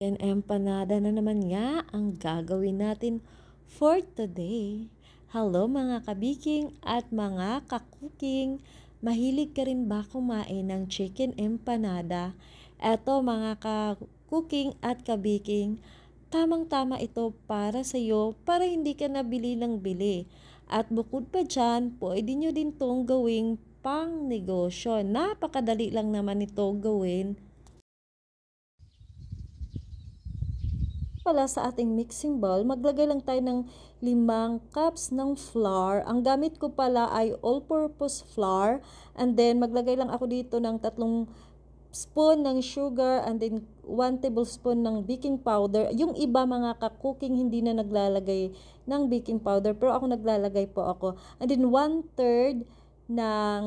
And empanada na naman nga ang gagawin natin for today. Hello mga kabiking at mga kakuking. Mahilig ka rin ba kumain ng chicken empanada? Eto mga kakuking at kabiking, tamang-tama ito para sa iyo para hindi ka nabili ng bili. At bukod pa dyan, pwede nyo din tong gawing pang negosyo. Napakadali lang naman ito gawin. Pala sa ating mixing bowl, maglagay lang tayo ng 5 cups ng flour. Ang gamit ko pala ay all-purpose flour. And then, maglagay lang ako dito ng 3 spoon ng sugar and then 1 tablespoon ng baking powder. Yung iba mga ka-cooking hindi na naglalagay ng baking powder, pero ako naglalagay po ako. And then 1/3 ng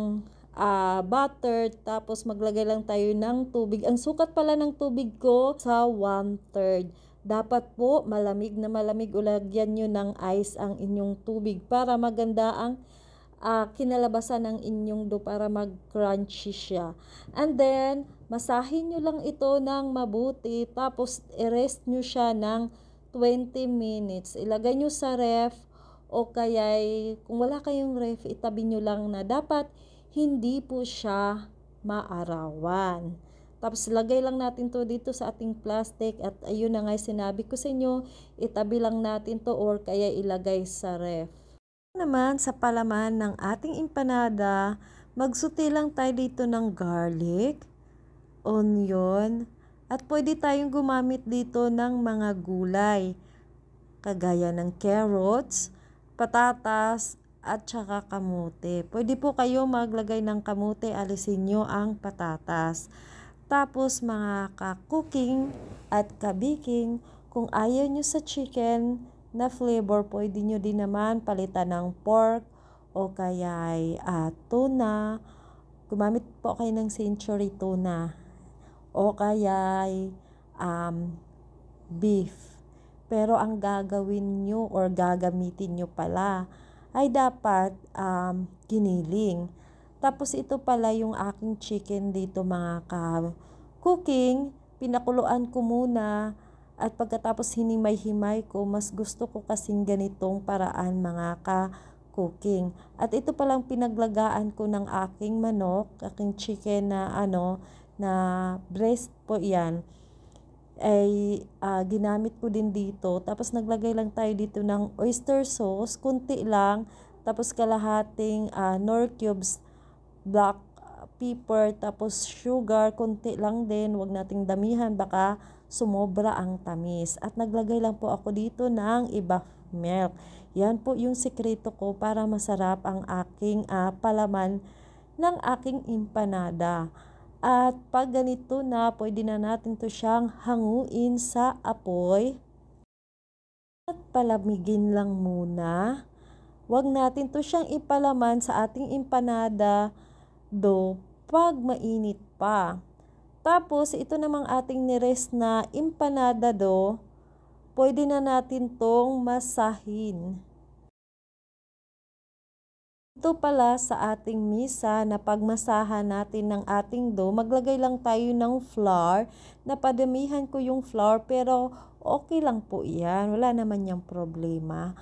butter, tapos maglagay lang tayo ng tubig. Ang sukat pala ng tubig ko sa 1/3. Dapat po malamig na malamig, ulagyan nyo ng ice ang inyong tubig para maganda ang kinalabasan ng inyong dough, para mag-crunchy siya. And then, masahin nyo lang ito ng mabuti, tapos i-rest nyo siya ng 20 minutes. Ilagay nyo sa ref o kaya kung wala kayong ref, itabi nyo lang na dapat hindi po siya maarawan. Tapos lagay lang natin to dito sa ating plastic at ayun na nga sinabi ko sa inyo, itabi lang natin to or kaya ilagay sa ref. Naman sa palaman ng ating empanada, magsuti lang tayo dito ng garlic, onion, at pwede tayong gumamit dito ng mga gulay, kagaya ng carrots, patatas, at saka kamote. Pwede po kayo maglagay ng kamote, alisin nyo ang patatas. Tapos mga ka-cooking at ka-baking, kung ayaw nyo sa chicken na flavor, pwede nyo din naman palitan ng pork o kaya tuna. Gumamit po kayo ng century tuna o kaya beef. Pero ang gagawin nyo or gagamitin nyo pala ay dapat giniling. Tapos ito pala yung aking chicken dito mga ka-cooking. Pinakuluan ko muna at pagkatapos hinimay-himay ko, mas gusto ko kasing ganitong paraan mga ka-cooking. At ito palang pinaglagaan ko ng aking manok, aking chicken na na breast po yan. Ay ginamit ko din dito. Tapos naglagay lang tayo dito ng oyster sauce, kunti lang. Tapos kalahating nor cubes, black pepper, tapos sugar, konti lang din, wag nating damihan, baka sumobra ang tamis. At naglagay lang po ako dito ng iba milk. Yan po yung sikreto ko para masarap ang aking palaman ng aking empanada. At pag ganito na, pwede na natin to siyang hanguin sa apoy. At palamigin lang muna. Wag natin to siyang ipalaman sa ating empanada dough pag mainit pa. Tapos, ito namang ating nirest na empanada dough, pwede na natin tong masahin. Ito pala sa ating misa na pagmasahan natin ng ating dough, maglagay lang tayo ng flour. Napadamihan ko yung flour pero okay lang po yan, wala naman yung problema.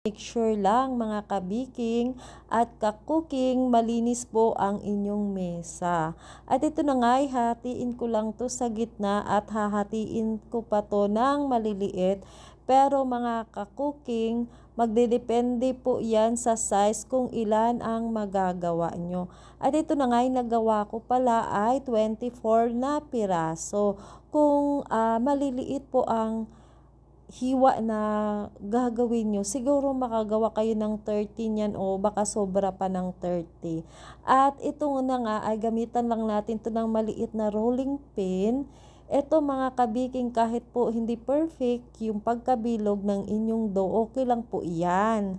Make sure lang mga kabiking at ka-cooking, malinis po ang inyong mesa. At ito na nga, hatiin ko lang to sa gitna at hahatiin ko pa to ng maliliit. Pero mga ka-cooking, magdedepende po yan sa size kung ilan ang magagawa nyo. At ito na nga, nagawa ko pala ay 24 na piraso. Kung maliliit po ang hiwa na gagawin nyo, siguro makagawa kayo ng 30 yan o baka sobra pa ng 30. At ito na nga ay gamitan lang natin to ng maliit na rolling pin. Ito mga kabiking, kahit po hindi perfect yung pagkabilog ng inyong dough, okay lang po iyan.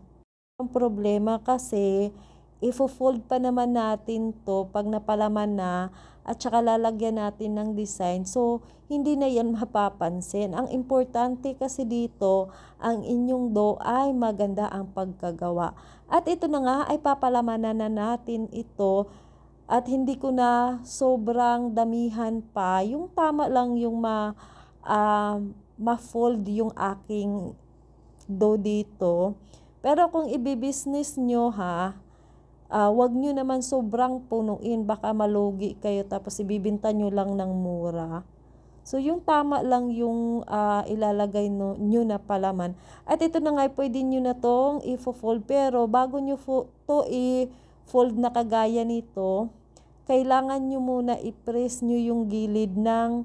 Ang problema kasi ifo-fold pa naman natin to pag napalaman na at saka lalagyan natin ng design. So, hindi na yan mapapansin. Ang importante kasi dito, ang inyong dough ay maganda ang pagkagawa. At ito na nga ay papalamanan na natin ito At hindi ko na sobrang damihan pa, yung tama lang yung ma-fold yung aking dough dito. Pero kung ibibusiness nyo ha, wag nyo naman sobrang punuin, baka malugi kayo tapos ibibinta nyo lang ng mura. So, yung tama lang yung ilalagay nyo na palaman. At ito na nga, pwede nyo na tong i-fold. Pero, bago nyo to i-fold na kagaya nito, kailangan nyo muna i-press nyo yung gilid ng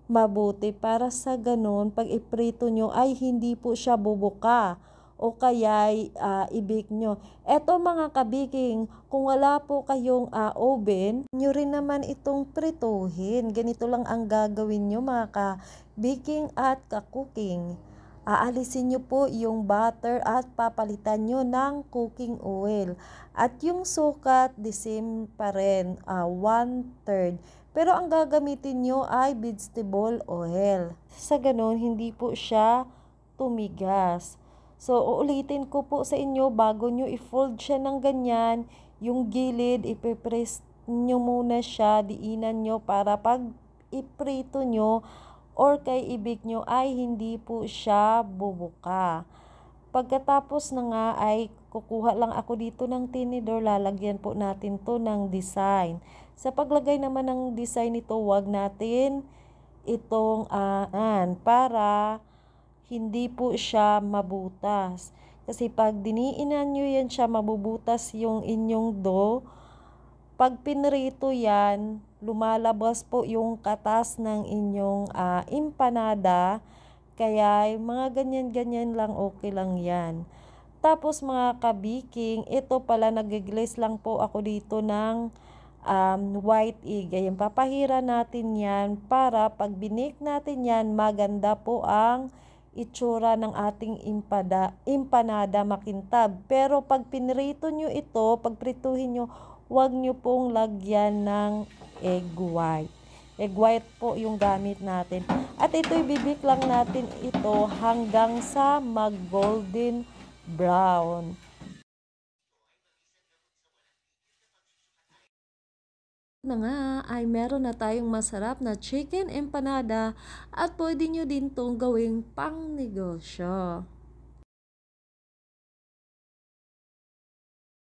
mabuti para sa ganun, pag iprito nyo ay hindi po siya bubuka o kaya i-bake nyo. Eto mga kabiking, kung wala po kayong oven, nyo rin naman itong prituhin. Ganito lang ang gagawin nyo mga ka-baking at ka-cooking. Aalisin nyo po yung butter at papalitan nyo ng cooking oil. At yung sukat, the same pa rin, 1/3. Pero ang gagamitin nyo ay vegetable oil. Sa ganun, hindi po siya tumigas. So, uulitin ko po sa inyo, bago nyo i-fold siya ng ganyan, yung gilid, ipipress nyo muna siya, diinan nyo para pag iprito nyo or kay ibig nyo ay hindi po siya bubuka. Pagkatapos na nga ay kukuha lang ako dito ng tinidor, lalagyan po natin to ng design. Sa paglagay naman ng design nito, wag natin itong para hindi po siya mabutas. Kasi pag diniinan nyo yan siya, mabubutas yung inyong dough. Pag pinrito yan, lumalabas po yung katas ng inyong empanada. Kaya mga ganyan-ganyan lang, okay lang yan. Tapos mga kabiking, ito pala nag-glaze lang po ako dito ng white egg. Ayan, papahira natin yan para pag binake natin yan, maganda po ang itsura ng ating empanada makintab. Pero pag pinrito nyo ito, pag prituhin nyo, huwag nyo pong lagyan ng egg white. Egg white po yung gamit natin. At ito, ibibik lang natin ito hanggang sa mag-golden brown. Na nga ay meron na tayong masarap na chicken empanada at pwede nyo din tong gawing pang negosyo.